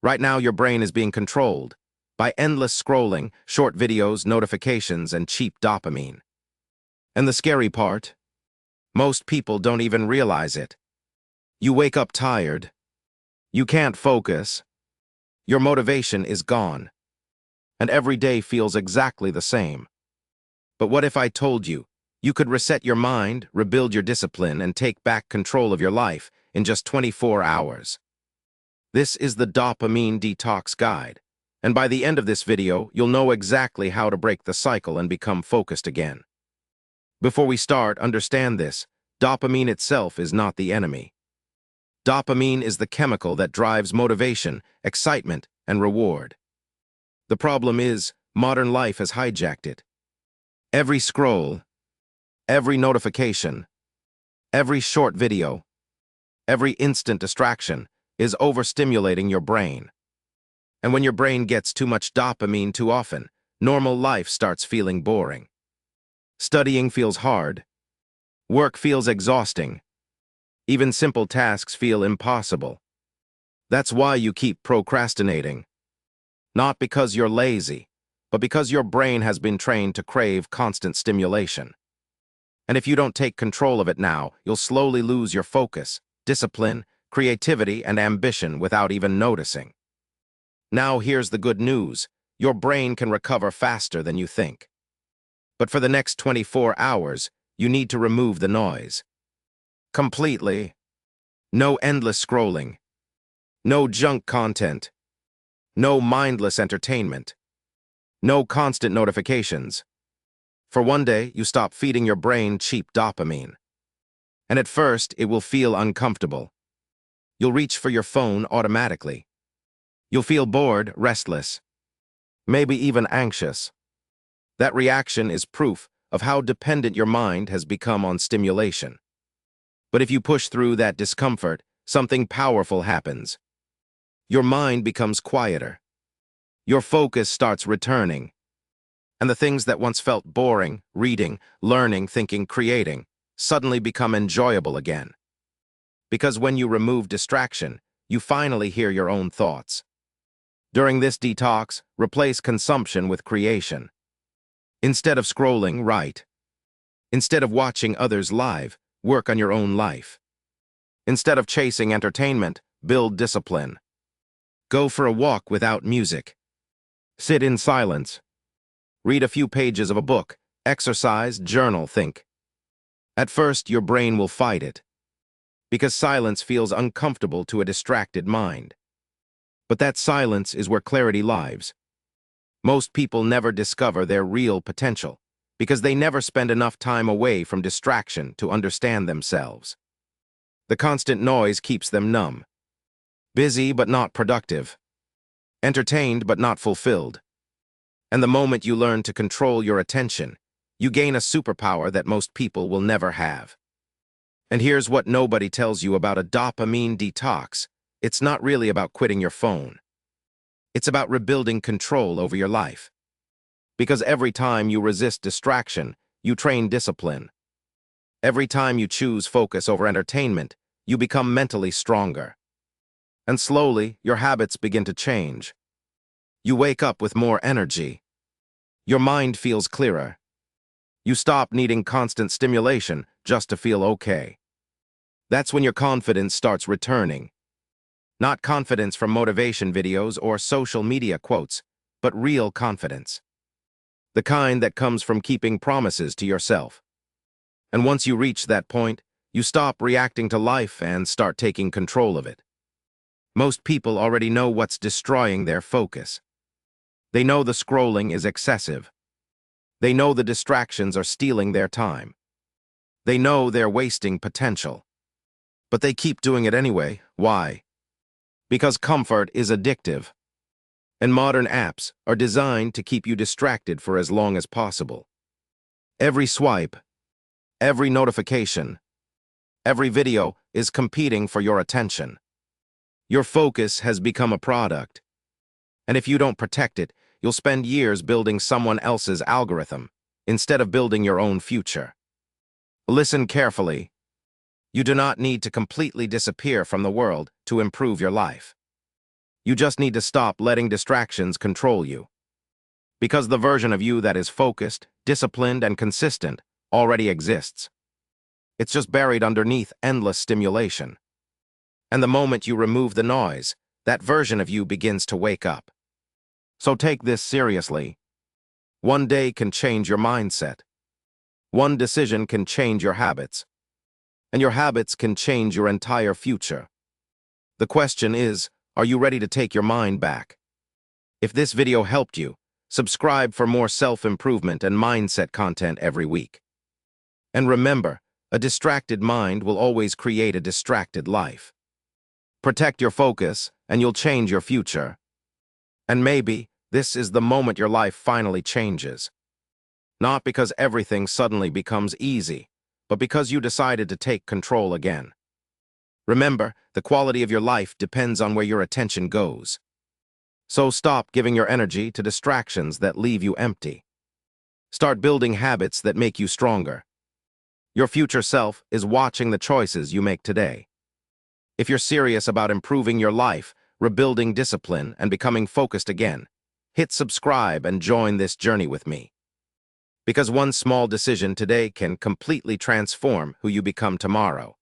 Right now, your brain is being controlled by endless scrolling, short videos, notifications, and cheap dopamine. And the scary part? Most people don't even realize it. You wake up tired. You can't focus. Your motivation is gone. And every day feels exactly the same. But what if I told you you could reset your mind, rebuild your discipline, and take back control of your life in just 24 hours? This is the Dopamine Detox Guide. And by the end of this video, you'll know exactly how to break the cycle and become focused again. Before we start, understand this: dopamine itself is not the enemy. Dopamine is the chemical that drives motivation, excitement, and reward. The problem is, modern life has hijacked it. Every scroll, every notification, every short video, every instant distraction is overstimulating your brain. And when your brain gets too much dopamine too often, normal life starts feeling boring. Studying feels hard. Work feels exhausting. Even simple tasks feel impossible. That's why you keep procrastinating. Not because you're lazy, but because your brain has been trained to crave constant stimulation. And if you don't take control of it now, you'll slowly lose your focus, discipline, creativity, and ambition without even noticing. Now here's the good news: your brain can recover faster than you think. But for the next 24 hours, you need to remove the noise. Completely. No endless scrolling. No junk content. No mindless entertainment. No constant notifications. For one day, you stop feeding your brain cheap dopamine. And at first, it will feel uncomfortable. You'll reach for your phone automatically. You'll feel bored, restless, maybe even anxious. That reaction is proof of how dependent your mind has become on stimulation. But if you push through that discomfort, something powerful happens. Your mind becomes quieter. Your focus starts returning. And the things that once felt boring, reading, learning, thinking, creating, suddenly become enjoyable again. Because when you remove distraction, you finally hear your own thoughts. During this detox, replace consumption with creation. Instead of scrolling, write. Instead of watching others live, work on your own life. Instead of chasing entertainment, build discipline. Go for a walk without music. Sit in silence. Read a few pages of a book. Exercise, journal, think. At first, your brain will fight it, because silence feels uncomfortable to a distracted mind. But that silence is where clarity lies. Most people never discover their real potential, because they never spend enough time away from distraction to understand themselves. The constant noise keeps them numb. Busy but not productive. Entertained but not fulfilled. And the moment you learn to control your attention, you gain a superpower that most people will never have. And here's what nobody tells you about a dopamine detox: it's not really about quitting your phone. It's about rebuilding control over your life. Because every time you resist distraction, you train discipline. Every time you choose focus over entertainment, you become mentally stronger. And slowly, your habits begin to change. You wake up with more energy. Your mind feels clearer. You stop needing constant stimulation just to feel okay. That's when your confidence starts returning. Not confidence from motivation videos or social media quotes, but real confidence. The kind that comes from keeping promises to yourself. And once you reach that point, you stop reacting to life and start taking control of it. Most people already know what's destroying their focus. They know the scrolling is excessive. They know the distractions are stealing their time. They know they're wasting potential. But they keep doing it anyway. Why? Because comfort is addictive. And modern apps are designed to keep you distracted for as long as possible. Every swipe, every notification, every video is competing for your attention. Your focus has become a product. And if you don't protect it, you'll spend years building someone else's algorithm instead of building your own future. Listen carefully. You do not need to completely disappear from the world to improve your life. You just need to stop letting distractions control you. Because the version of you that is focused, disciplined, and consistent already exists. It's just buried underneath endless stimulation. And the moment you remove the noise, that version of you begins to wake up. So take this seriously. One day can change your mindset. One decision can change your habits. And your habits can change your entire future. The question is, are you ready to take your mind back? If this video helped you, subscribe for more self-improvement and mindset content every week. And remember, a distracted mind will always create a distracted life. Protect your focus, and you'll change your future. And maybe this is the moment your life finally changes. Not because everything suddenly becomes easy, but because you decided to take control again. Remember, the quality of your life depends on where your attention goes. So stop giving your energy to distractions that leave you empty. Start building habits that make you stronger. Your future self is watching the choices you make today. If you're serious about improving your life, rebuilding discipline, and becoming focused again, hit subscribe and join this journey with me. Because one small decision today can completely transform who you become tomorrow.